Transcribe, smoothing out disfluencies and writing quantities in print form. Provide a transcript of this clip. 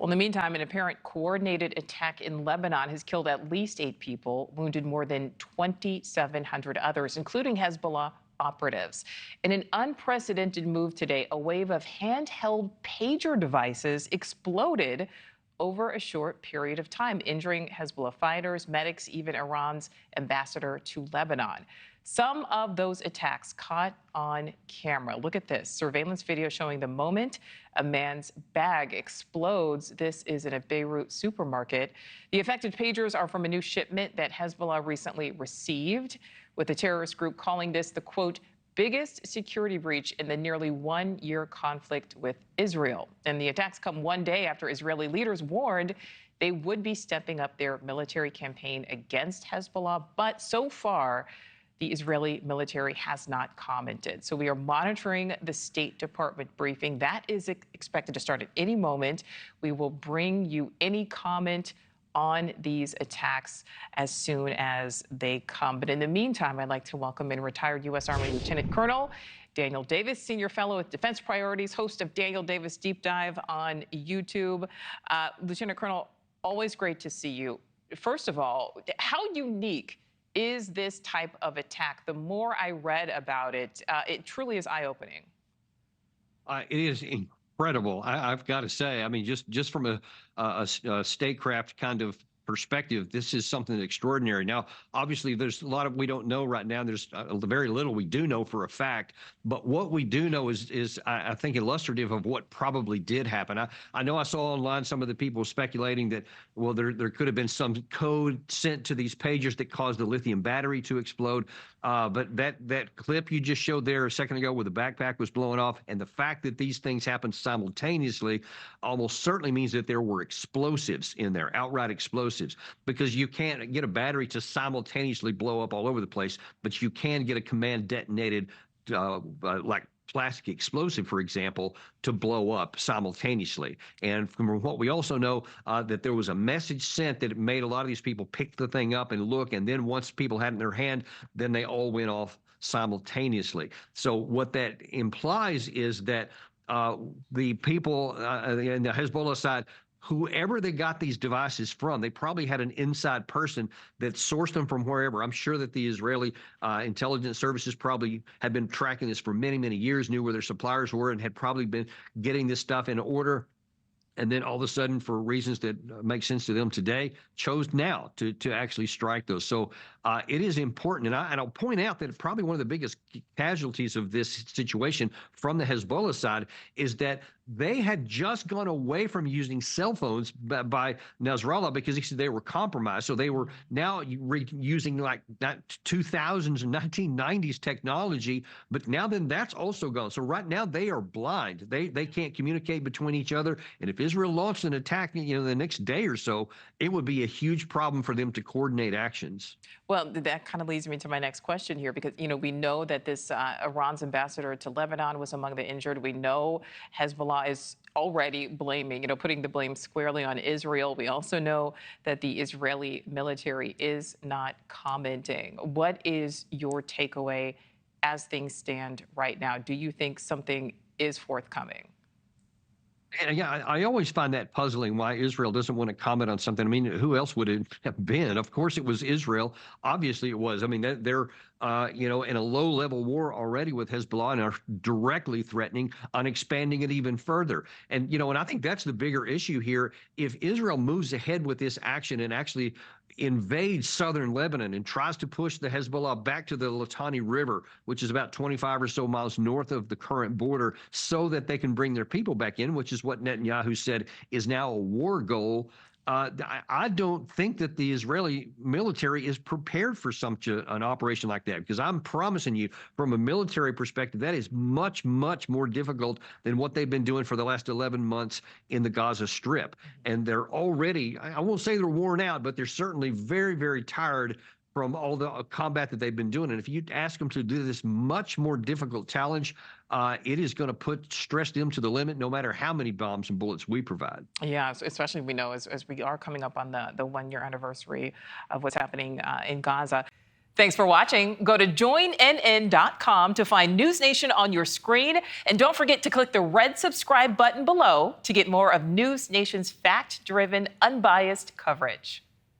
Well, in the meantime, an apparent coordinated attack in Lebanon has killed at least 8 people, wounded more than 2,700 others, including Hezbollah operatives. In an unprecedented move today, a wave of handheld pager devices exploded over a short period of time, injuring Hezbollah fighters, medics, even Iran's ambassador to Lebanon. Some of those attacks caught on camera. Look at this surveillance video showing the moment a man's bag explodes. This is in a Beirut supermarket. The affected pagers are from a new shipment that Hezbollah recently received, with the terrorist group calling this the, quote, biggest security breach in the nearly one-year conflict with Israel. And the attacks come one day after Israeli leaders warned they would be stepping up their military campaign against Hezbollah. But so far, the Israeli military has not commented. So we are monitoring the State Department briefing. That is expected to start at any moment. We will bring you any comment on these attacks as soon as they come. But in the meantime, I'd like to welcome in retired U.S. Army Lieutenant Colonel Daniel Davis, Senior Fellow with Defense Priorities, host of Daniel Davis Deep Dive on YouTube. Lieutenant Colonel, always great to see you. First of all, how unique is this type of attack? The more I read about it, it truly is eye-opening. It is incredible. I've got to say, I mean, just from a statecraft kind of perspective, this is something extraordinary. Now, obviously, there's a lot of we don't know right now. There's very little we do know for a fact. But what we do know is I think, illustrative of what probably did happen. I know I saw online some of the people speculating that, well, there could have been some code sent to these pagers that caused the lithium battery to explode. But that clip you just showed there a second ago where the backpack was blowing off, and the fact that these things happened simultaneously almost certainly means that there were explosives in there, outright explosives, because you can't get a battery to simultaneously blow up all over the place, but you can get a command detonated like plastic explosive, for example, to blow up simultaneously. And from what we also know, that there was a message sent that made a lot of these people pick the thing up and look, and then once people had it in their hand, then they all went off simultaneously. So what that implies is that the people in the Hezbollah side, whoever they got these devices from, they probably had an inside person that sourced them from wherever. I'm sure that the Israeli intelligence services probably had been tracking this for many, many years, knew where their suppliers were, and had probably been getting this stuff in order. And then all of a sudden, for reasons that make sense to them today, chose now to actually strike those. So it is important. And I'll point out that probably one of the biggest casualties of this situation from the Hezbollah side is that they had just gone away from using cell phones by Nasrallah because they were compromised. So they were now using like that 2000s and 1990s technology, but now then that's also gone. So right now they are blind. They can't communicate between each other. And if Israel launched an attack, the next day or so, it would be a huge problem for them to coordinate actions. Well, that kind of leads me to my next question here, because, we know that this Iran's ambassador to Lebanon was among the injured. We know Hezbollah is already blaming, putting the blame squarely on Israel. We also know that the Israeli military is not commenting. What is your takeaway as things stand right now? Do you think something is forthcoming? And yeah, I always find that puzzling why Israel doesn't want to comment on something. I mean, who else would it have been? Of course, it was Israel. Obviously, it was. I mean, they're in a low-level war already with Hezbollah and are directly threatening on expanding it even further. And, and I think that's the bigger issue here. If Israel moves ahead with this action and actually invades southern Lebanon and tries to push the Hezbollah back to the Litani River, which is about 25 or so miles north of the current border, so that they can bring their people back in, which is what Netanyahu said is now a war goal. I don't think that the Israeli military is prepared for an operation like that, because I'm promising you, from a military perspective, that is much, much more difficult than what they've been doing for the last 11 months in the Gaza Strip. And they're already, I won't say they're worn out, but they're certainly very, very tired from all the combat that they've been doing. And if you ask them to do this much more difficult challenge, it is going to stress them to the limit, no matter how many bombs and bullets we provide. Yeah, especially we know as we are coming up on the one-year anniversary of what's happening in Gaza. Thanks for watching. Go to joinnn.com to find NewsNation on your screen. And don't forget to click the red subscribe button below to get more of NewsNation's fact-driven, unbiased coverage.